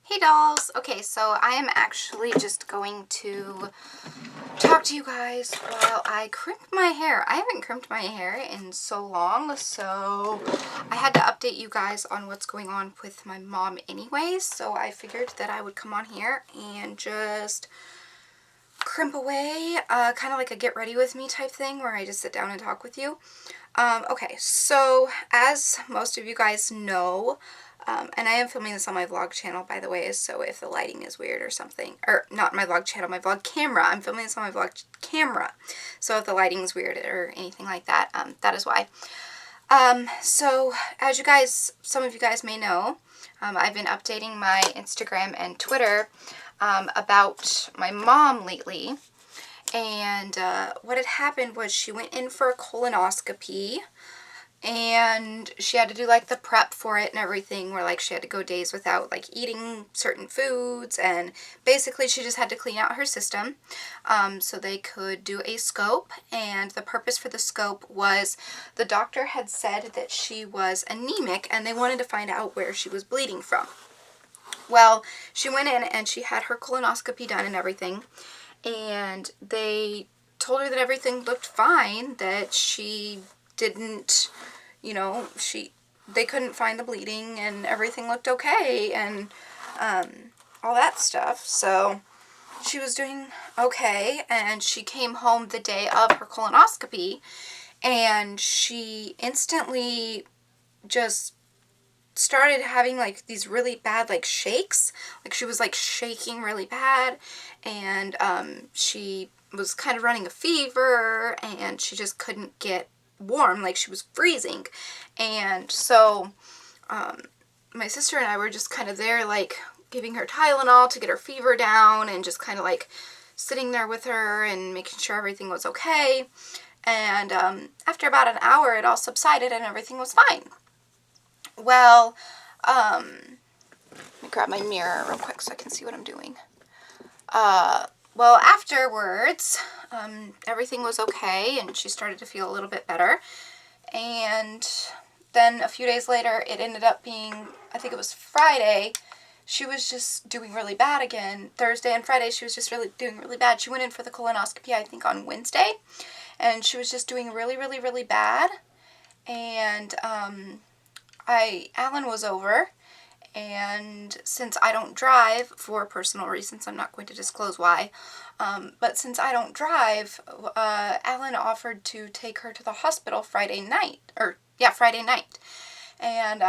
Hey dolls! Okay, so I am actually just going to talk to you guys while I crimp my hair. I haven't crimped my hair in so long, so I had to update you guys on what's going on with my mom anyways, so I figured that I would come on here and just crimp away, kind of like a get ready with me type thing where I just sit down and talk with you. Okay, so as most of you guys know, and I am filming this on my vlog channel, by the way, so if the lighting is weird or something, or not my vlog channel, my vlog camera, I'm filming this on my vlog camera, so if the lighting is weird or anything like that, that is why. So as you guys, some of you guys may know, I've been updating my Instagram and Twitter about my mom lately. And what had happened was she went in for a colonoscopy, and she had to do like the prep for it and everything, where like she had to go days without like eating certain foods, and basically she just had to clean out her system so they could do a scope. And the purpose for the scope was the doctor had said that she was anemic and they wanted to find out where she was bleeding from. Well, she went in and she had her colonoscopy done and everything, and they told her that everything looked fine, that she didn't, they couldn't find the bleeding and everything looked okay and all that stuff. So she was doing okay, and she came home the day of her colonoscopy and she instantly just started having like these really bad like shakes. Like she was like shaking really bad, and she was kind of running a fever, and she just couldn't get warm, like she was freezing. And so my sister and I were just kind of there like giving her Tylenol to get her fever down, and just kind of like sitting there with her and making sure everything was okay. And after about an hour it all subsided and everything was fine. Well, let me grab my mirror real quick so I can see what I'm doing. Well, afterwards, everything was okay, and she started to feel a little bit better. And then a few days later, it ended up being, I think it was Friday, she was just doing really bad again. Thursday and Friday, she was just doing really bad. She went in for the colonoscopy, I think, on Wednesday, and she was just doing really, really, really bad. And, Alan was over, and since I don't drive for personal reasons, I'm not going to disclose why, but since I don't drive, Alan offered to take her to the hospital Friday night. And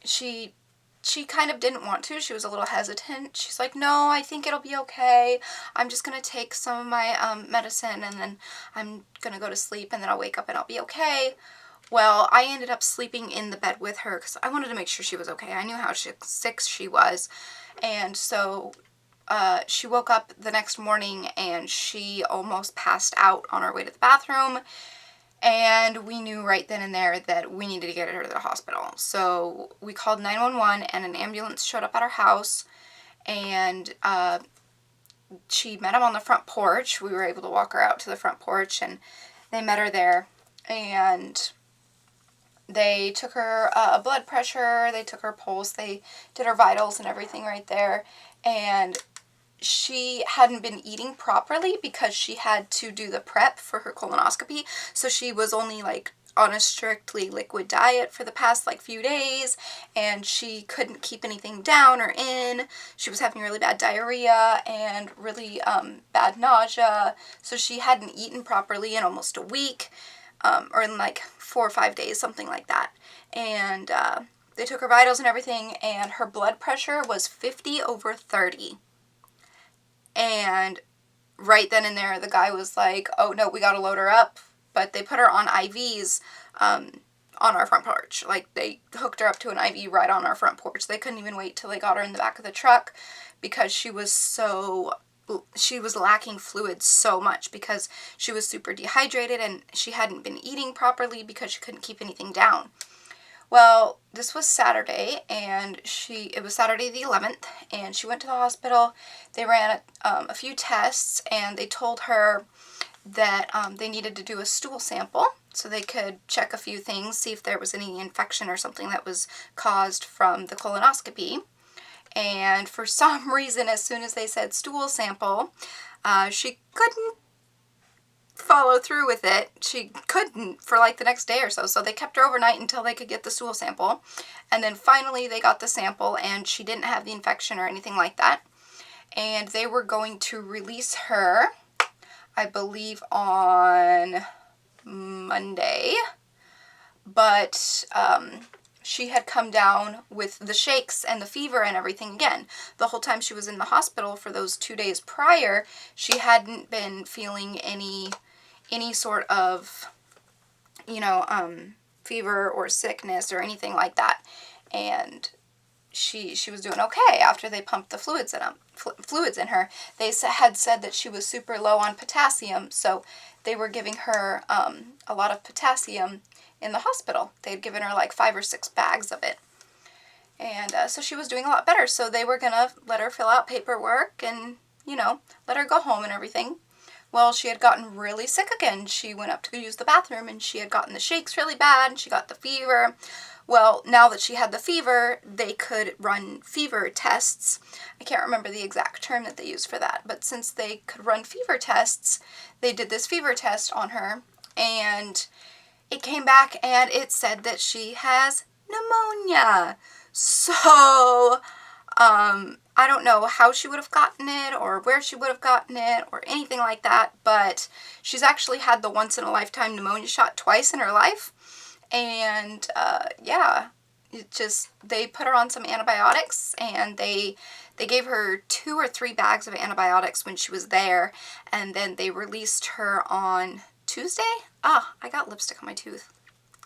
she kind of didn't want to. She was a little hesitant. She's like, no, I think it'll be okay. I'm just going to take some of my medicine, and then I'm going to go to sleep, and then I'll wake up and I'll be okay. Well, I ended up sleeping in the bed with her because I wanted to make sure she was okay. I knew how sick she was. And so she woke up the next morning and she almost passed out on her way to the bathroom. And we knew right then and there that we needed to get her to the hospital. So we called 911 and an ambulance showed up at our house. And she met him on the front porch. We were able to walk her out to the front porch, and they met her there. And they took her blood pressure, they took her pulse, they did her vitals and everything right there. And she hadn't been eating properly because she had to do the prep for her colonoscopy. So she was only like on a strictly liquid diet for the past like few days, and she couldn't keep anything down or in. She was having really bad diarrhea and really bad nausea. So she hadn't eaten properly in almost a week. Or in like 4 or 5 days, something like that. And they took her vitals and everything, and her blood pressure was 50/30. And right then and there, the guy was like, oh no, we gotta load her up. But they put her on IVs on our front porch. Like, they hooked her up to an IV right on our front porch. They couldn't even wait till they got her in the back of the truck because she was lacking fluid so much because she was super dehydrated and she hadn't been eating properly because she couldn't keep anything down. Well, this was Saturday, and it was Saturday the 11th, and she went to the hospital. They ran a few tests, and they told her that they needed to do a stool sample so they could check a few things, see if there was any infection or something that was caused from the colonoscopy. And for some reason, as soon as they said stool sample, she couldn't follow through with it. She couldn't for like the next day or so. So they kept her overnight until they could get the stool sample. And then finally they got the sample and she didn't have the infection or anything like that. And they were going to release her, I believe, on Monday. But she had come down with the shakes and the fever and everything again. The whole time she was in the hospital for those 2 days prior, she hadn't been feeling any sort of, you know, fever or sickness or anything like that. And she was doing okay after they pumped the fluids in her. They had said that she was super low on potassium, so they were giving her a lot of potassium in the hospital. They had given her like 5 or 6 bags of it. And so she was doing a lot better. So they were going to let her fill out paperwork and, you know, let her go home and everything. Well, she had gotten really sick again. She went up to use the bathroom and she had gotten the shakes really bad and she got the fever. Well, now that she had the fever, they could run fever tests. I can't remember the exact term that they used for that, but since they could run fever tests, they did this fever test on her, and it came back and it said that she has pneumonia. So, I don't know how she would have gotten it or where she would have gotten it or anything like that, but she's actually had the once-in-a-lifetime pneumonia shot twice in her life. And, yeah, they put her on some antibiotics, and they gave her 2 or 3 bags of antibiotics when she was there, and then they released her on Tuesday? I got lipstick on my tooth.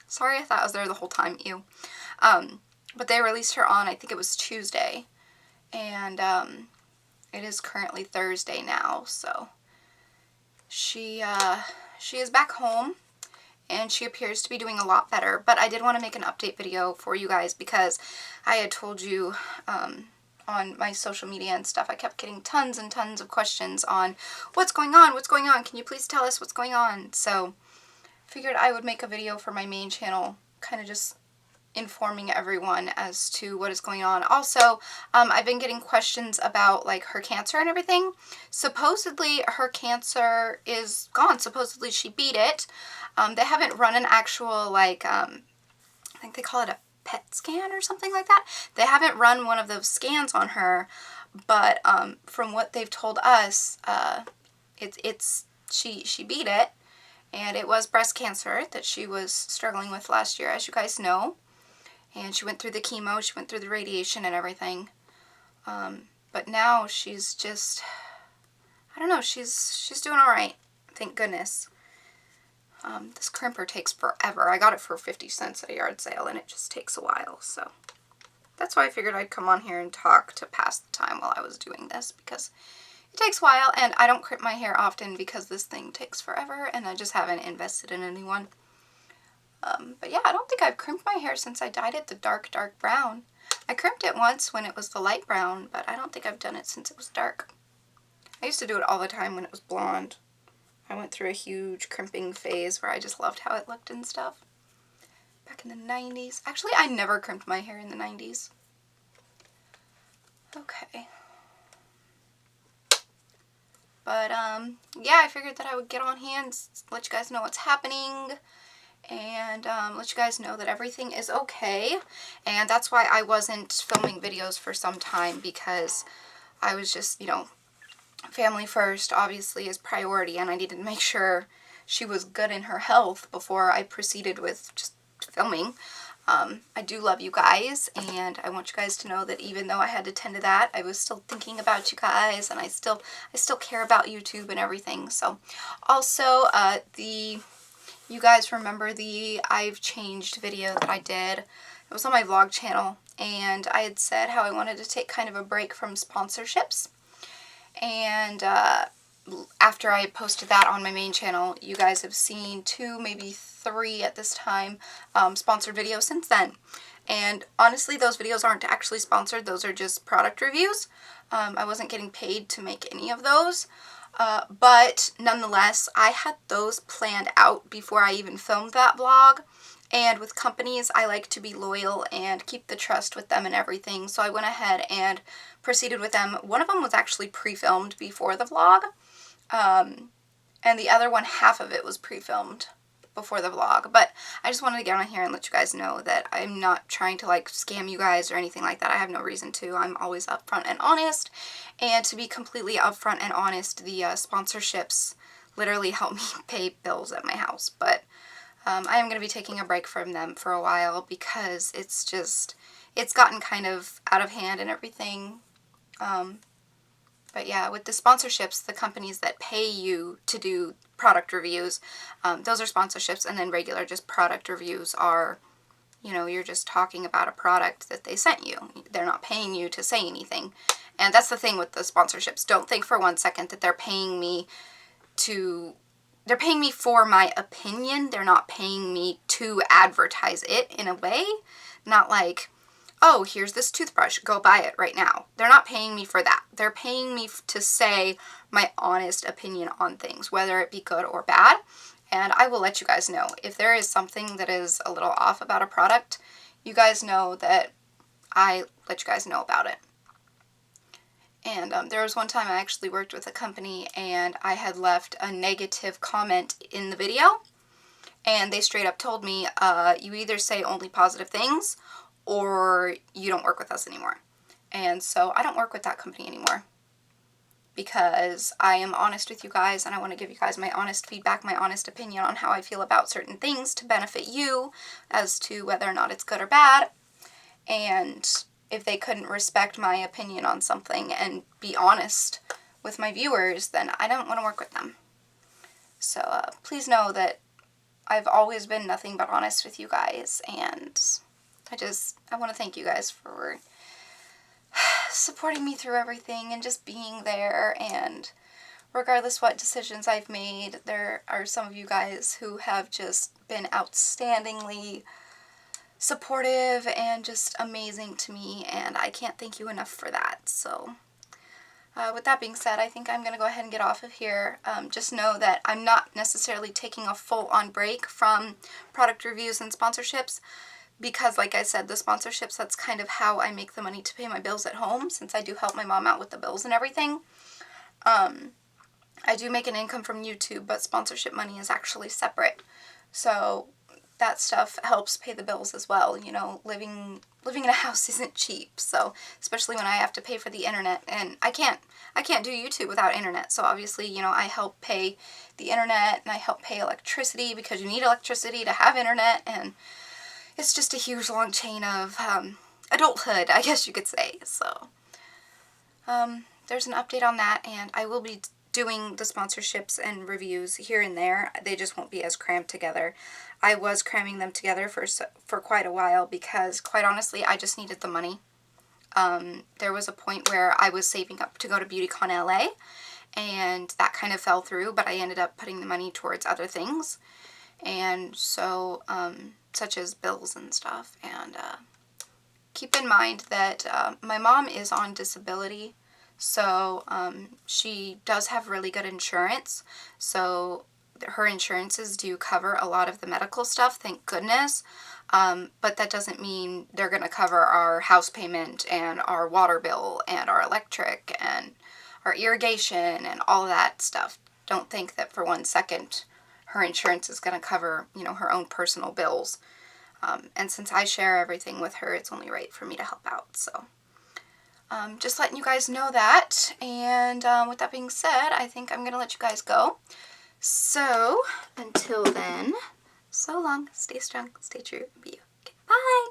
Sorry, I thought I was there the whole time, ew. But they released her on, I think it was Tuesday, and, it is currently Thursday now, so she is back home. And she appears to be doing a lot better. But I did want to make an update video for you guys because I had told you on my social media and stuff, I kept getting tons and tons of questions on what's going on, can you please tell us what's going on? So I figured I would make a video for my main channel, kind of just informing everyone as to what is going on. Also, I've been getting questions about like her cancer and everything. Supposedly her cancer is gone. Supposedly she beat it. They haven't run an actual like, I think they call it a PET scan or something like that. They haven't run one of those scans on her, but from what they've told us, she beat it, and it was breast cancer that she was struggling with last year, as you guys know. And she went through the chemo, she went through the radiation and everything. But now she's just, I don't know, she's doing alright. Thank goodness. This crimper takes forever. I got it for 50 cents at a yard sale, and it just takes a while. So that's why I figured I'd come on here and talk to pass the time while I was doing this, because it takes a while, and I don't crimp my hair often because this thing takes forever, and I just haven't invested in anyone. But yeah, I don't think I've crimped my hair since I dyed it the dark brown. I crimped it once when it was the light brown, but I don't think I've done it since it was dark. I used to do it all the time when it was blonde. I went through a huge crimping phase where I just loved how it looked and stuff. Back in the 90s. Actually, I never crimped my hair in the 90s. Okay. But, yeah, I figured that I would get on here and let you guys know what's happening. And let you guys know that everything is okay. And that's why I wasn't filming videos for some time, because I was just, you know, family first obviously is priority, and I needed to make sure she was good in her health before I proceeded with just filming. I do love you guys, and I want you guys to know that even though I had to tend to that, I was still thinking about you guys, and I still care about YouTube and everything. So also you guys remember the I've changed video that I did? It was on my vlog channel, and I had said how I wanted to take kind of a break from sponsorships. And after I posted that on my main channel, you guys have seen 2, maybe 3 at this time, sponsored videos since then. And honestly, those videos aren't actually sponsored. Those are just product reviews. I wasn't getting paid to make any of those. But nonetheless, I had those planned out before I even filmed that vlog. And with companies, I like to be loyal and keep the trust with them and everything. So I went ahead and proceeded with them. One of them was actually pre-filmed before the vlog. And the other one, half of it was pre-filmed before the vlog. But I just wanted to get on here and let you guys know that I'm not trying to like scam you guys or anything like that. I have no reason to. I'm always upfront and honest. And to be completely upfront and honest, the sponsorships literally help me pay bills at my house. But I am going to be taking a break from them for a while because it's gotten kind of out of hand and everything. But yeah, with the sponsorships, the companies that pay you to do product reviews, those are sponsorships, and then regular just product reviews are, you know, you're just talking about a product that they sent you. They're not paying you to say anything. And that's the thing with the sponsorships. Don't think for one second that they're paying me for my opinion. They're not paying me to advertise it in a way. Not like, oh, here's this toothbrush, go buy it right now. They're not paying me for that. They're paying me to say my honest opinion on things, whether it be good or bad. And I will let you guys know. If there is something that is a little off about a product, you guys know that I let you guys know about it. And there was one time I actually worked with a company and I had left a negative comment in the video. And they straight up told me, you either say only positive things or you don't work with us anymore. And so I don't work with that company anymore because I am honest with you guys and I want to give you guys my honest feedback, my honest opinion on how I feel about certain things to benefit you as to whether or not it's good or bad. And if they couldn't respect my opinion on something and be honest with my viewers, then I don't want to work with them. So please know that I've always been nothing but honest with you guys, and I want to thank you guys for supporting me through everything and just being there. And regardless what decisions I've made, there are some of you guys who have just been outstandingly supportive and just amazing to me, and I can't thank you enough for that. So with that being said, I think I'm going to go ahead and get off of here. Just know that I'm not necessarily taking a full-on break from product reviews and sponsorships because, like I said, the sponsorships, that's kind of how I make the money to pay my bills at home, since I do help my mom out with the bills and everything. I do make an income from YouTube, but sponsorship money is actually separate. So that stuff helps pay the bills as well. You know, living in a house isn't cheap, so especially when I have to pay for the internet, and I can't do YouTube without internet. So obviously, you know, I help pay the internet and I help pay electricity because you need electricity to have internet, and it's just a huge long chain of adulthood, I guess you could say. So there's an update on that, and I will be doing the sponsorships and reviews here and there. They just won't be as crammed together. I was cramming them together for quite a while because, quite honestly, I just needed the money. There was a point where I was saving up to go to BeautyCon LA, and that kind of fell through, but I ended up putting the money towards other things, and so such as bills and stuff. And keep in mind that my mom is on disability, so she does have really good insurance, so her insurances do cover a lot of the medical stuff, thank goodness, but that doesn't mean they're going to cover our house payment and our water bill and our electric and our irrigation and all that stuff. Don't think that for one second her insurance is going to cover, you know, her own personal bills. And since I share everything with her, it's only right for me to help out. So just letting you guys know that. And with that being said, I think I'm going to let you guys go. So until then, so long, stay strong, stay true, be you. Okay, bye!